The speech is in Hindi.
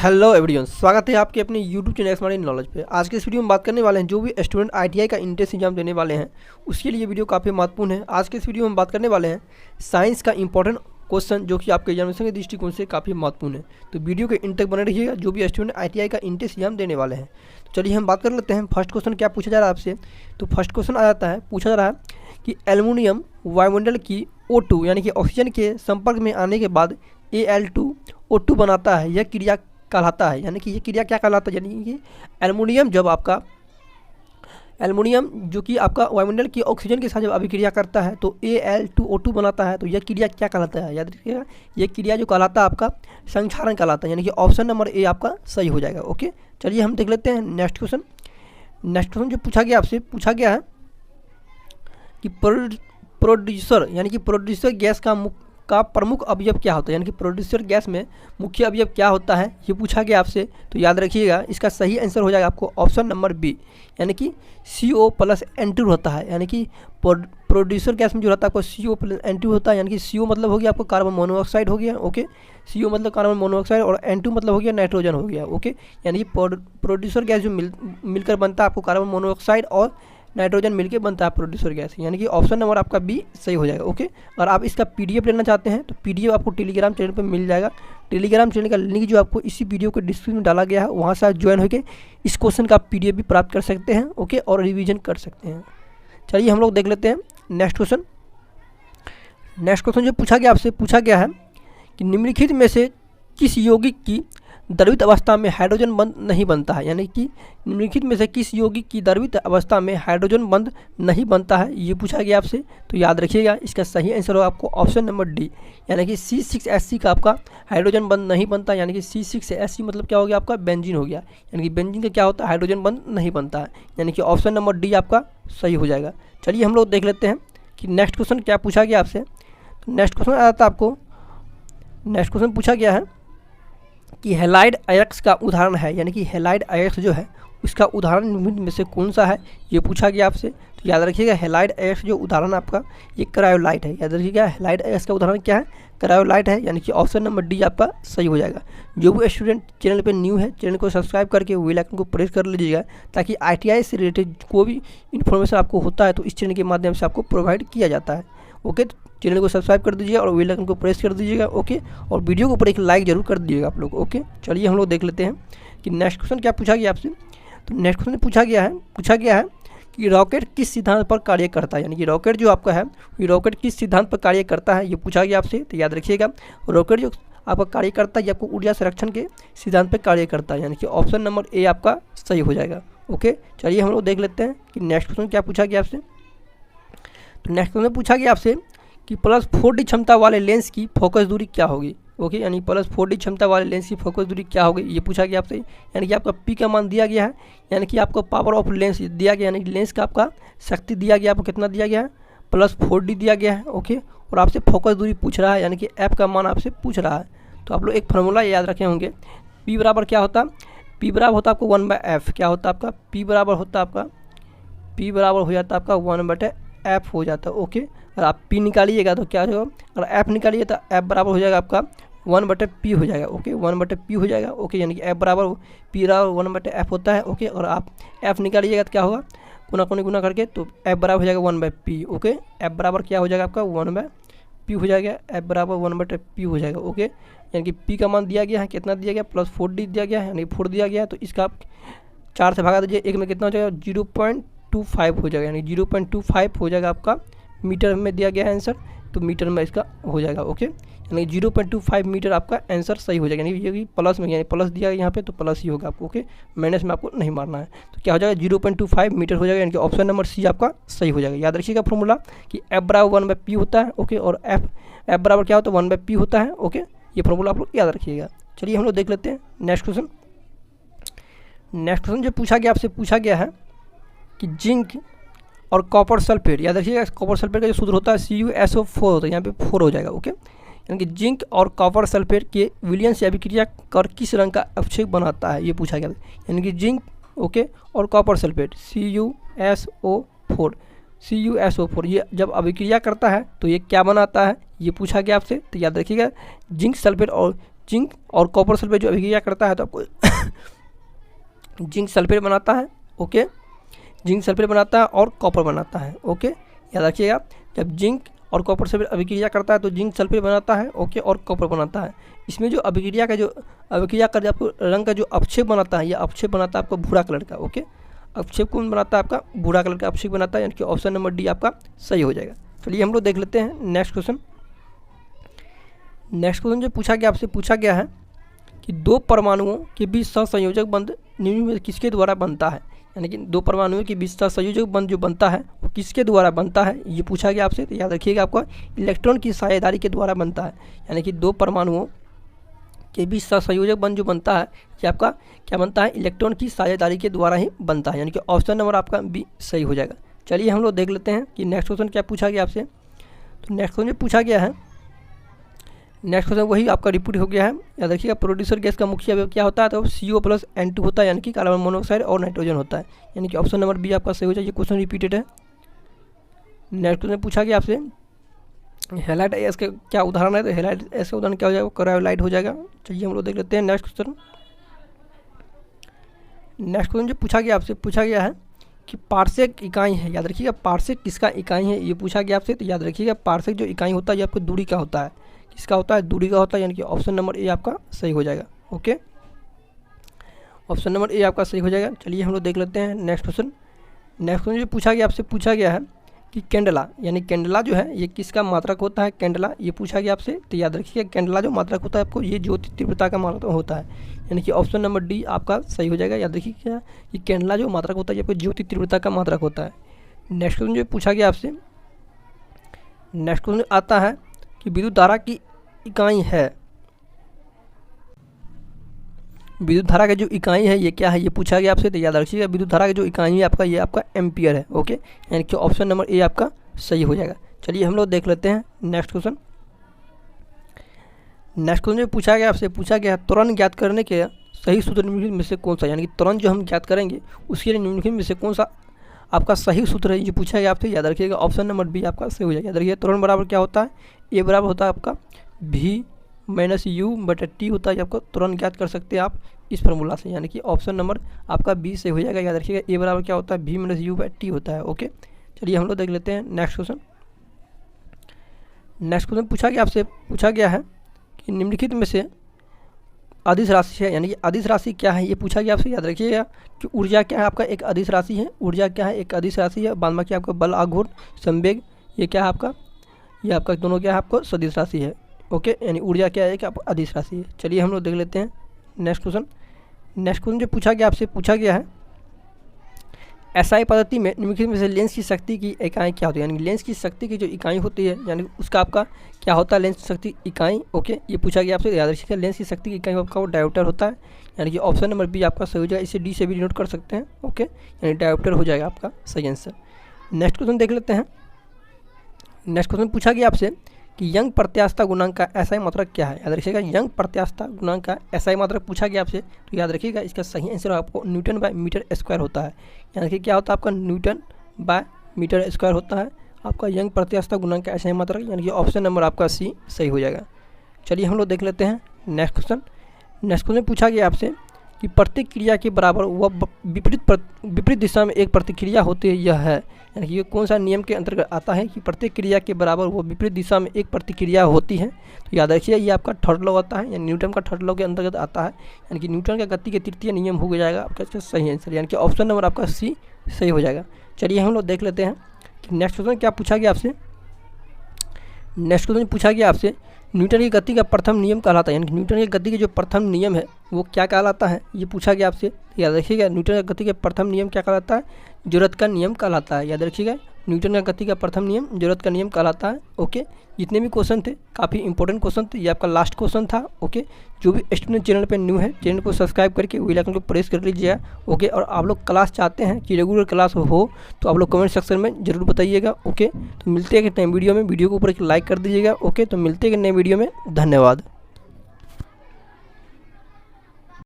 हेलो एवरीवन, स्वागत है आपके अपने यूट्यूब चैनल स्मार्ट नॉलेज पे। आज के इस वीडियो में बात करने वाले हैं जो भी स्टूडेंट आईटीआई का एंट्रेंस एग्जाम देने वाले हैं उसके लिए वीडियो काफ़ी महत्वपूर्ण है। आज के इस वीडियो में बात करने वाले हैं साइंस का इंपॉर्टेंट क्वेश्चन जो कि आपके एग्जामिनेशन के दृष्टिकोण से काफ़ी महत्वपूर्ण है। तो वीडियो के इन तक बने रहिएगा जो भी स्टूडेंट आईटीआई का एंट्रेंस एग्जाम देने वाले हैं। तो चलिए हम बात कर लेते हैं फर्स्ट क्वेश्चन क्या पूछा जा रहा है आपसे। तो फर्स्ट क्वेश्चन आ जाता है, पूछा जा रहा है कि एल्युमिनियम वायुमंडल की O2 यानी कि ऑक्सीजन के संपर्क में आने के बाद Al2O2 बनाता है, यह क्रिया कहलाता है। यानी कि ये क्रिया क्या कहलाता है, यानी कि एल्युमिनियम जो कि आपका वायुमंडल की ऑक्सीजन के साथ जब अभिक्रिया करता है तो Al2O2 बनाता है। तो यह क्रिया क्या कहलाता है, याद रखिएगा। ये क्रिया जो कहलाता है आपका संक्षारण कहलाता है, यानी कि ऑप्शन नंबर ए आपका सही हो जाएगा। ओके, चलिए हम देख लेते हैं नेक्स्ट क्वेश्चन। नेक्स्ट क्वेश्चन जो पूछा गया आपसे, पूछा गया है कि प्रोड्यूसर यानी कि प्रोड्यूसर गैस का प्रमुख अवयव क्या होता है, यानी कि प्रोड्यूसर गैस में मुख्य अवयव क्या होता है, ये पूछा गया आपसे। तो याद रखिएगा इसका सही आंसर हो जाएगा आपको ऑप्शन नंबर बी, यानी कि CO+N2 होता है। यानी कि प्रोड्यूसर गैस में जो रहता है आपको CO+N2 होता है, यानी कि CO मतलब हो गया आपको कार्बन मोनोऑक्साइड हो गया। ओके, CO मतलब कार्बन मोनोऑक्साइड और N2 मतलब हो गया नाइट्रोजन हो गया। ओके, यानी कि प्रोड्यूसर गैस जो मिलकर बनता है आपको कार्बन मोनोऑक्साइड और नाइट्रोजन मिलके बनता है प्रोड्यूसर गैस, यानी कि ऑप्शन नंबर आपका बी सही हो जाएगा। ओके, और आप इसका पीडीएफ लेना चाहते हैं तो पीडीएफ आपको टेलीग्राम चैनल पर मिल जाएगा। टेलीग्राम चैनल का लिंक जो आपको इसी वीडियो के डिस्क्रिप्शन में डाला गया है, वहाँ से आप ज्वाइन होकर इस क्वेश्चन का पीडीएफ भी प्राप्त कर सकते हैं। ओके, और रिविजन कर सकते हैं। चलिए हम लोग देख लेते हैं नेक्स्ट क्वेश्चन। नेक्स्ट क्वेश्चन जो पूछा गया आपसे, पूछा गया है कि निम्नलिखित में से किस यौगिक की द्रवित अवस्था में हाइड्रोजन बंध नहीं बनता है, यानी कि निम्नलिखित में से किस यौगिक की द्रवित अवस्था में हाइड्रोजन बंध नहीं बनता है, ये पूछा गया आपसे। तो याद रखिएगा इसका सही आंसर होगा आपको ऑप्शन नंबर डी, यानी कि C6H6 का आपका हाइड्रोजन बंध नहीं बनता। यानी कि C6H6 मतलब क्या हो गया आपका बेंजीन हो गया, यानी कि बेंजीन का क्या होता है हाइड्रोजन बंध नहीं बनता है, यानी कि ऑप्शन नंबर डी आपका सही हो जाएगा। चलिए हम लोग देख लेते हैं कि नेक्स्ट क्वेश्चन क्या पूछा गया आपसे। तो नेक्स्ट क्वेश्चन आ जाता है आपको, नेक्स्ट क्वेश्चन पूछा गया है कि हैलाइड अयस्क का उदाहरण है, यानी कि हैलाइड अयस्क जो है उसका उदाहरण निम्नलिखित में से कौन सा है, ये पूछा गया आपसे। तो याद रखिएगा हैलाइड अयस्क जो उदाहरण आपका ये क्रायोलाइट है। याद रखिएगा हैलाइड अयस्क का उदाहरण क्या है, क्रायोलाइट है, यानी कि ऑप्शन नंबर डी आपका सही हो जाएगा। जो भी स्टूडेंट चैनल पे न्यू है चैनल को सब्सक्राइब करके बेल आइकन को प्रेस कर लीजिएगा, ताकि आईटीआई से रिलेटेड कोई भी इन्फॉर्मेशन आपको होता है तो इस चैनल के माध्यम से आपको प्रोवाइड किया जाता है। ओके, चैनल को सब्सक्राइब कर दीजिएगा और बेल आइकन को प्रेस कर दीजिएगा। ओके, और वीडियो के ऊपर एक लाइक जरूर कर दीजिएगा आप लोग। ओके, चलिए हम लोग देख लेते हैं कि नेक्स्ट क्वेश्चन क्या पूछा गया आपसे। तो नेक्स्ट क्वेश्चन पूछा गया है कि रॉकेट किस सिद्धांत पर कार्य करता है, यानी कि रॉकेट जो आपका है ये रॉकेट किस सिद्धांत पर कार्य करता है, ये पूछा गया आपसे। तो याद रखिएगा रॉकेट जो आपका कार्य करता है ये आपको ऊर्जा संरक्षण के सिद्धांत पर कार्य करता है, यानी कि ऑप्शन नंबर ए आपका सही हो जाएगा। ओके, चलिए हम लोग देख लेते हैं कि नेक्स्ट क्वेश्चन क्या पूछा गया आपसे। तो नेक्स्ट क्वेश्चन पूछा गया आपसे कि +4D क्षमता वाले लेंस की फोकस दूरी क्या होगी। ओके, यानी +4D क्षमता वाले लेंस की फोकस दूरी क्या होगी, ये पूछा गया आपसे। यानी कि आपका पी का मान दिया गया है, यानी कि आपको पावर ऑफ लेंस दिया गया, यानी कि लेंस का आपका शक्ति दिया गया, आपको कितना दिया गया है +4D दिया गया है। ओके, और आपसे फोकस दूरी पूछ रहा है, यानी कि एफ का मान आपसे पूछ रहा है। तो आप लोग एक फार्मूला याद रखे होंगे, पी बराबर क्या होता है, पी बराबर होता है आपको 1/f। क्या होता है आपका पी बराबर होता है आपका, पी बराबर हो जाता है आपका 1/f हो जाता है। ओके, और आप पी निकालिएगा तो क्या होगा, और एफ निकालिए तो एफ बराबर हो जाएगा आपका 1/p हो जाएगा। ओके, 1/p हो जाएगा। ओके, यानी कि एफ बराबर पी बराबर 1/f होता है। ओके, और आप एफ निकालिएगा तो क्या होगा गुना करके, तो एफ बराबर हो जाएगा 1/p। ओके, एफ बराबर क्या हो जाएगा आपका 1/p हो जाएगा, एफ बराबर 1/p हो जाएगा। ओके, यानी कि पी का मान दिया गया है, कितना दिया गया +4D दिया गया है, यानी 4 दिया गया है। तो इसका आप 4 से भगा दीजिए, एक में कितना हो जाएगा 0.25 हो जाएगा, यानी 0.25 हो जाएगा आपका मीटर में दिया गया है आंसर, तो मीटर में इसका हो जाएगा। ओके, यानी 0.25 मीटर आपका आंसर सही हो जाएगा, यानी ये प्लस में, यानी प्लस दिया है यहाँ पे तो प्लस ही होगा आपको। ओके, माइनस में आपको नहीं मारना है, तो क्या हो जाएगा 0.25 मीटर हो जाएगा, यानी कि ऑप्शन नंबर सी आपका सही हो जाएगा। याद रखिएगा फॉर्मूला कि एफ बराबर 1/p होता है। ओके, और एफ बराबर क्या होता है 1/p होता है। ओके, ये फॉर्मूला आप लोग याद रखिएगा। चलिए हम लोग देख लेते हैं नेक्स्ट क्वेश्चन। नेक्स्ट क्वेश्चन जो पूछा गया आपसे, पूछा गया है कि जिंक और कॉपर सल्फेट, याद रखिएगा कॉपर सल्फेट का जो सूत्र होता है CuSO4 होता है, यहाँ पे 4 हो जाएगा। ओके, यानी कि जिंक और कॉपर सल्फेट के विलयन से अभिक्रिया कर किस रंग का अवक्षेप बनाता है, ये पूछा गया। यानी कि जिंक ओके और कॉपर सल्फेट CuSO4 ये जब अभिक्रिया करता है तो ये क्या बनाता है, ये पूछा गया आपसे। तो याद रखिएगा जिंक सल्फेट और जिंक और कॉपर सल्फेट जो अभिक्रिया करता है तो आपको जिंक सल्फेट बनाता है। ओके, जिंक सल्फेट बनाता है और कॉपर बनाता है। ओके, याद रखिएगा, जब जिंक और कॉपर सल्फेट अभिक्रिया करता है तो जिंक सल्फेट बनाता है। ओके, और कॉपर बनाता है। इसमें जो अभिक्रिया का जो आपको रंग का जो अवक्षेप बनाता है, यह अवक्षेप बनाता है आपको भूरा कलर का। ओके, अवक्षेप कौन बनाता है? आपका भूरा कलर का अवक्षेप बनाता है, यानी कि ऑप्शन नंबर डी आपका सही हो जाएगा। चलिए हम लोग देख लेते हैं नेक्स्ट क्वेश्चन। नेक्स्ट क्वेश्चन जो पूछा गया, आपसे पूछा गया है कि दो परमाणुओं के बीच सहसंयोजक बंध निम्न में किसके द्वारा बनता है? यानी कि दो परमाणुओं के बीच सहसंयोजक बंध जो बनता है वो किसके द्वारा बनता है, ये पूछा गया आपसे। तो याद रखिएगा, आपका इलेक्ट्रॉन की साझेदारी के द्वारा बनता है। यानी कि दो परमाणुओं के बीच सहसंयोजक बंध जो बनता है ये आपका क्या बनता है? इलेक्ट्रॉन की साझेदारी के द्वारा ही बनता है। यानी कि ऑप्शन नंबर आपका बी सही हो जाएगा। चलिए हम लोग देख लेते हैं कि नेक्स्ट क्वेश्चन क्या पूछा गया आपसे। तो नेक्स्ट क्वेश्चन जो पूछा गया है, नेक्स्ट क्वेश्चन वही आपका रिपीट हो गया है। याद रखिएगा, प्रोड्यूसर गैस का मुख्य अवयव क्या होता है? तो CO+N2 होता है, यानी कि कार्बन मोनोऑक्साइड और नाइट्रोजन होता है। यानी कि ऑप्शन नंबर बी आपका सही हो जाए। ये क्वेश्चन रिपीटेड है। नेक्स्ट क्वेश्चन पूछा गया आपसे हैलाइड एस के क्या उदाहरण है? तो हैलाइड एस का उदाहरण क्या हो जाएगा? क्रायोलाइट हो जाएगा। चलिए हम लोग देख लेते हैं नेक्स्ट क्वेश्चन। नेक्स्ट क्वेश्चन जो पूछा गया आपसे, पूछा गया है कि पार्सेक इकाई है। याद रखिएगा, पार्सेक किसका इकाई है, ये पूछा गया आपसे। तो याद रखिएगा, पार्सेक जो इकाई होता है ये आपको दूरी का होता है। किसका होता है? दूरी का होता है। यानी कि ऑप्शन नंबर ए आपका सही हो जाएगा। ओके, ऑप्शन नंबर ए आपका सही हो जाएगा। चलिए हम लोग देख लेते हैं नेक्स्ट क्वेश्चन। नेक्स्ट क्वेश्चन जो पूछा गया आपसे, पूछा गया है कि कैंडला, यानी कैंडला जो है ये किसका मात्रक होता है? कैंडला, ये पूछा गया आपसे। तो याद रखिएगा, कैंडला जो मात्रक होता है आपको, ये ज्योति तीव्रता का मात्रक होता है। यानी कि ऑप्शन नंबर डी आपका सही हो जाएगा। याद रखिएगा, ये कैंडला जो मात्रक होता है ये आपको ज्योति तीव्रता का मात्रक होता है। नेक्स्ट क्वेश्चन जो पूछा गया आपसे, नेक्स्ट क्वेश्चन आता है कि विद्युत धारा की इकाई है, विद्युत धारा का जो इकाई है ये क्या है, ये पूछा गया आपसे। तो याद रखिएगा, विद्युत धारा का जो इकाई है आपका, ये आपका एम्पियर है। ओके, यानी कि ऑप्शन नंबर ए आपका सही हो जाएगा। चलिए हम लोग देख लेते हैं नेक्स्ट क्वेश्चन। नेक्स्ट क्वेश्चन जो पूछा गया आपसे, पूछा गया त्वरण ज्ञात करने के सही सूत्र निम्नलिखित में से कौन सा? यानी कि त्वरण जो हम ज्ञात करेंगे उसके लिए निम्नलिखित में से कौन सा आपका सही सूत्र है, ये पूछा गया आपसे। याद रखिएगा, ऑप्शन नंबर बी आपका सही हो जाएगा। याद रखिए, त्वरण बराबर क्या होता है? ए बराबर होता है आपका V-U/T होता है। आपको तुरंत ज्ञात कर सकते हैं आप इस फार्मूला से। यानी कि ऑप्शन नंबर आपका बी से हो जाएगा। याद रखिएगा, ए बराबर क्या होता है? V-U/T होता है। ओके, चलिए हम लोग देख लेते हैं नेक्स्ट क्वेश्चन। नेक्स्ट क्वेश्चन पूछा गया आपसे, पूछा गया है कि निम्नलिखित में से अदिश राशि है। यानी कि अदिश राशि क्या है, ये पूछा गया आपसे। याद रखिएगा कि ऊर्जा क्या है आपका? एक अदिश राशि है। ऊर्जा क्या है? एक अदिश राशि है। बाद बाकी आपका बल, आघूर्ण, संवेग, ये क्या है आपका? ये आपका दोनों क्या है? आपको सदिश राशि है। ओके, यानी ऊर्जा क्या है कि आप अदिश राशि है। चलिए हम लोग देख लेते हैं नेक्स्ट क्वेश्चन। नेक्स्ट क्वेश्चन जो पूछा गया आपसे, पूछा गया है एसआई पद्धति में निम्नलिखित में से लेंस की शक्ति की इकाई क्या होती है? यानी लेंस की शक्ति की जो इकाई होती है, यानी उसका आपका क्या होता है? लेंस की शक्ति इकाई। ओके, ये पूछा गया आपसे। याद रखिएगा, लेंस की शक्ति की इकाई आपका वो डायोप्टर होता है। यानी कि ऑप्शन नंबर बी आपका सही हो जाएगा। इसे डी से भी डिनोट कर सकते हैं। ओके, यानी डायोप्टर हो जाएगा आपका सही आंसर। नेक्स्ट क्वेश्चन देख लेते हैं। नेक्स्ट क्वेश्चन पूछा गया आपसे कि यंग प्रत्यास्थता गुणांक का एसआई मात्रक क्या है? याद रखिएगा, यंग प्रत्यास्थता गुणांक का एसआई मात्रक पूछा गया आपसे। तो याद रखिएगा, इसका सही आंसर आपको Nm/m² होता है। यानी कि क्या होता है आपका? Nm/m² होता है आपका यंग प्रत्यास्थता गुणांक का एसआई मात्रक। यानी कि ऑप्शन नंबर आपका सी सही हो जाएगा। चलिए हम लोग देख लेते हैं नेक्स्ट क्वेश्चन। नेक्स्ट क्वेश्चन पूछा गया आपसे कि प्रत्येक क्रिया के बराबर वह विपरीत दिशा में एक प्रतिक्रिया होती है, यह है। यानी कि ये कौन सा नियम के अंतर्गत आता है कि प्रत्येक क्रिया के बराबर वो विपरीत दिशा में एक प्रतिक्रिया होती है? तो याद रखिए, ये आपका थर्ड लॉ आता है, यानी न्यूटन का थर्ड लॉ के अंतर्गत आता है। यानी कि न्यूटन का गति के तृतीय नियम हो जाएगा आपका इसका सही आंसर। यानी कि ऑप्शन नंबर आपका सी सही हो जाएगा। चलिए हम लोग देख लेते हैं कि नेक्स्ट क्वेश्चन क्या पूछा गया आपसे। नेक्स्ट क्वेश्चन पूछा गया आपसे न्यूटन की गति का प्रथम नियम कहलाता है। यानी कि न्यूटन की गति के जो प्रथम नियम है वो क्या कहलाता है, ये पूछा गया आपसे। याद रखिएगा, न्यूटन की गति के प्रथम नियम क्या कहलाता है? जरूरत का नियम कहलाता है। याद रखिएगा, न्यूटन का गति का प्रथम नियम जरूरत का नियम कहलाता है। ओके, जितने भी क्वेश्चन थे काफ़ी इंपॉर्टेंट क्वेश्चन थे, ये आपका लास्ट क्वेश्चन था। ओके, जो भी स्टूडेंट चैनल पे न्यू है, चैनल को सब्सक्राइब करके बेल आइकन को प्रेस कर लीजिएगा। ओके, और आप लोग क्लास चाहते हैं कि रेगुलर क्लास हो तो आप लोग कमेंट सेक्शन में जरूर बताइएगा। ओके, तो मिलते हैं नए वीडियो में। वीडियो के ऊपर एक लाइक कर दीजिएगा। ओके, तो मिलते हैं नए वीडियो में। धन्यवाद।